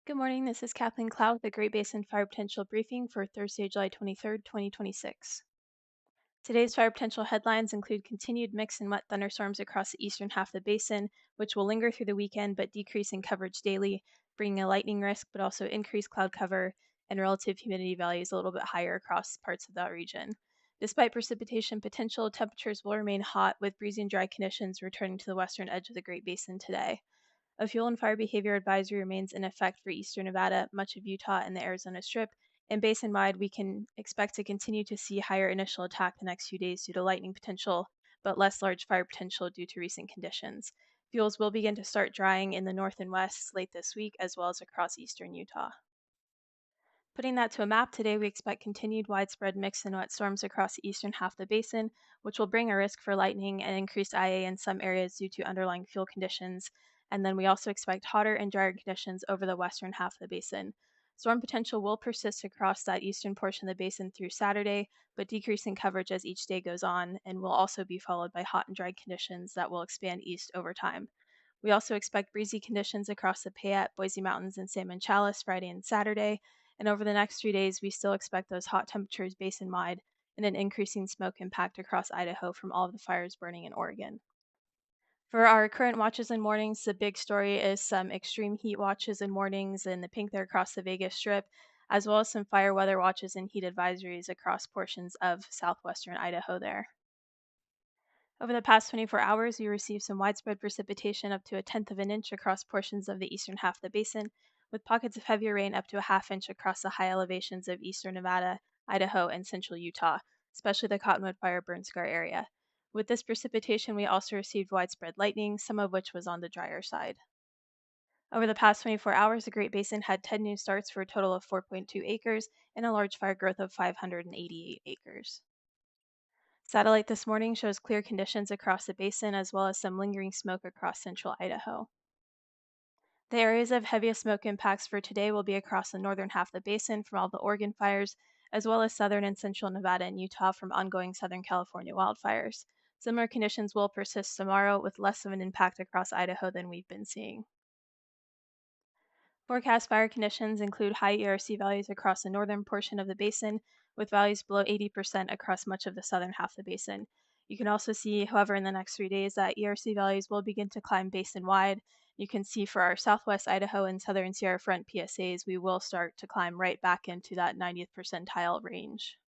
Good morning. This is Kathleen Cloud with the Great Basin Fire Potential Briefing for Thursday, July 23rd, 2026. Today's fire potential headlines include continued mixed and wet thunderstorms across the eastern half of the basin, which will linger through the weekend but decrease in coverage daily, bringing a lightning risk but also increased cloud cover and relative humidity values a little bit higher across parts of that region. Despite precipitation potential, temperatures will remain hot with breezy and dry conditions returning to the western edge of the Great Basin today. A fuel and fire behavior advisory remains in effect for eastern Nevada, much of Utah, and the Arizona Strip. And basin wide, we can expect to continue to see higher initial attack the next few days due to lightning potential, but less large fire potential due to recent conditions. Fuels will begin to start drying in the north and west late this week, as well as across eastern Utah. Putting that to a map, today we expect continued widespread mixed and wet storms across the eastern half of the basin, which will bring a risk for lightning and increased IA in some areas due to underlying fuel conditions. And then we also expect hotter and drier conditions over the western half of the basin. Storm potential will persist across that eastern portion of the basin through Saturday, but decrease in coverage as each day goes on, and will also be followed by hot and dry conditions that will expand east over time. We also expect breezy conditions across the Payette, Boise Mountains, and Salmon Challis Friday and Saturday. And over the next 3 days, we still expect those hot temperatures basin wide and an increasing smoke impact across Idaho from all of the fires burning in Oregon. For our current watches and mornings, the big story is some extreme heat watches and mornings in the pink there across the Vegas Strip, as well as some fire weather watches and heat advisories across portions of southwestern Idaho there. Over the past 24 hours, we received some widespread precipitation up to 1/10 of an inch across portions of the eastern half of the basin, with pockets of heavier rain up to a half inch across the high elevations of eastern Nevada, Idaho, and central Utah, especially the Cottonwood Fire burn scar area. With this precipitation, we also received widespread lightning, some of which was on the drier side. Over the past 24 hours, the Great Basin had 10 new starts for a total of 4.2 acres and a large fire growth of 588 acres. Satellite this morning shows clear conditions across the basin as well as some lingering smoke across central Idaho. The areas of heaviest smoke impacts for today will be across the northern half of the basin from all the Oregon fires, as well as southern and central Nevada and Utah from ongoing Southern California wildfires. Similar conditions will persist tomorrow with less of an impact across Idaho than we've been seeing. Forecast fire conditions include high ERC values across the northern portion of the basin, with values below 80% across much of the southern half of the basin. You can also see, however, in the next 3 days that ERC values will begin to climb basin wide. You can see for our southwest Idaho and southern Sierra Front PSAs, we will start to climb right back into that 90th percentile range.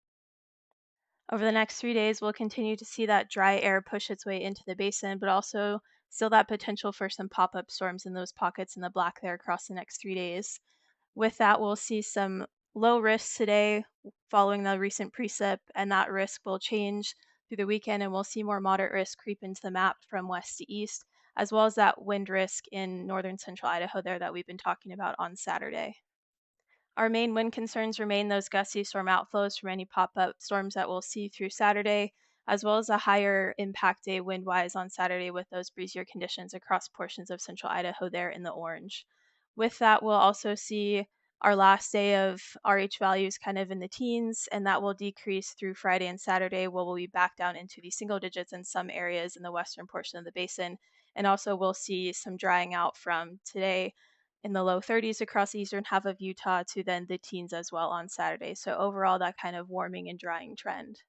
Over the next 3 days, we'll continue to see that dry air push its way into the basin, but also still that potential for some pop up storms in those pockets in the black there across the next 3 days. With that, we'll see some low risks today following the recent precip, and that risk will change through the weekend, and we'll see more moderate risk creep into the map from west to east, as well as that wind risk in northern central Idaho there that we've been talking about on Saturday. Our main wind concerns remain those gusty storm outflows from any pop up storms that we'll see through Saturday, as well as a higher impact day wind wise on Saturday with those breezier conditions across portions of central Idaho there in the orange. With that, we'll also see our last day of RH values kind of in the teens, and that will decrease through Friday and Saturday, where we'll be back down into the single digits in some areas in the western portion of the basin. And also, we'll see some drying out from today in the low 30s across the eastern half of Utah to then the teens as well on Saturday. So overall, that kind of warming and drying trend.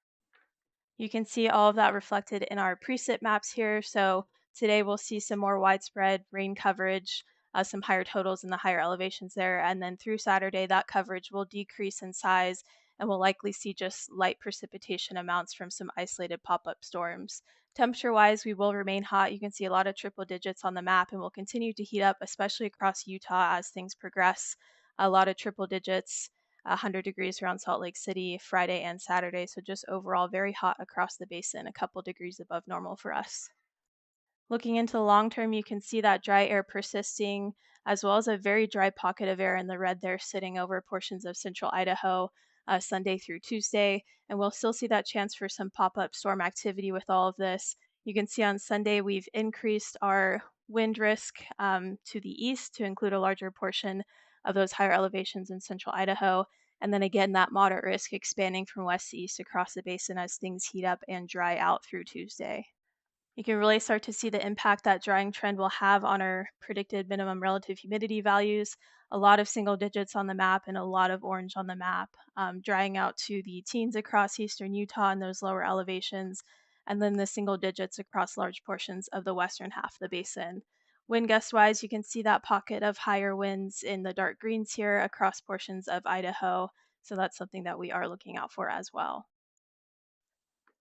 You can see all of that reflected in our precip maps here. So today we'll see some more widespread rain coverage, some higher totals in the higher elevations there. And then through Saturday, that coverage will decrease in size and we'll likely see just light precipitation amounts from some isolated pop-up storms. Temperature-wise, we will remain hot. You can see a lot of triple digits on the map and will continue to heat up, especially across Utah as things progress. A lot of triple digits, 100 degrees around Salt Lake City Friday and Saturday. So just overall very hot across the basin, a couple degrees above normal for us. Looking into the long term, you can see that dry air persisting, as well as a very dry pocket of air in the red there sitting over portions of central Idaho Sunday through Tuesday. And we'll still see that chance for some pop up storm activity with all of this. You can see on Sunday, we've increased our wind risk to the east to include a larger portion of those higher elevations in central Idaho. And then again, that moderate risk expanding from west to east across the basin as things heat up and dry out through Tuesday. You can really start to see the impact that drying trend will have on our predicted minimum relative humidity values. A lot of single digits on the map and a lot of orange on the map, drying out to the teens across eastern Utah and those lower elevations, and then the single digits across large portions of the western half of the basin. Wind gust wise, you can see that pocket of higher winds in the dark greens here across portions of Idaho. So that's something that we are looking out for as well.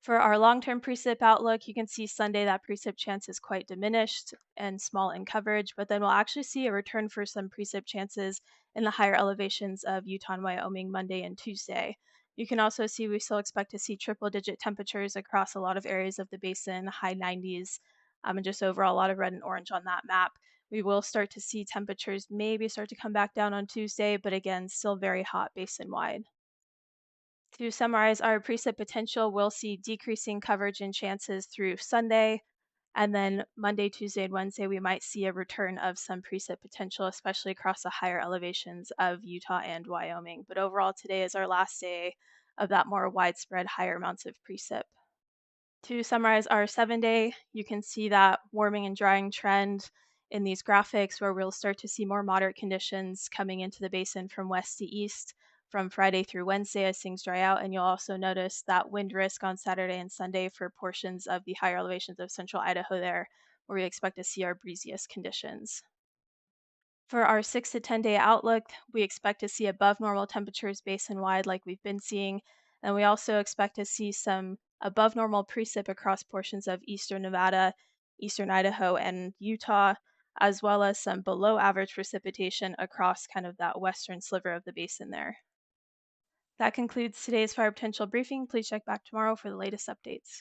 For our long-term precip outlook, you can see Sunday that precip chance is quite diminished and small in coverage, but then we'll actually see a return for some precip chances in the higher elevations of Utah and Wyoming Monday and Tuesday. You can also see we still expect to see triple-digit temperatures across a lot of areas of the basin, high 90s, and just overall a lot of red and orange on that map. We will start to see temperatures maybe start to come back down on Tuesday, but again, still very hot basin wide. To summarize, our precip potential will see decreasing coverage and chances through Sunday, and then Monday, Tuesday, and Wednesday, we might see a return of some precip potential, especially across the higher elevations of Utah and Wyoming. But overall, today is our last day of that more widespread higher amounts of precip. To summarize our 7 day, you can see that warming and drying trend in these graphics where we'll start to see more moderate conditions coming into the basin from west to east from Friday through Wednesday as things dry out. And you'll also notice that wind risk on Saturday and Sunday for portions of the higher elevations of central Idaho there, where we expect to see our breeziest conditions. For our 6 to 10 day outlook, we expect to see above normal temperatures basin wide like we've been seeing, and we also expect to see some above normal precip across portions of eastern Nevada, eastern Idaho, and Utah, as well as some below average precipitation across kind of that western sliver of the basin there. That concludes today's fire potential briefing. Please check back tomorrow for the latest updates.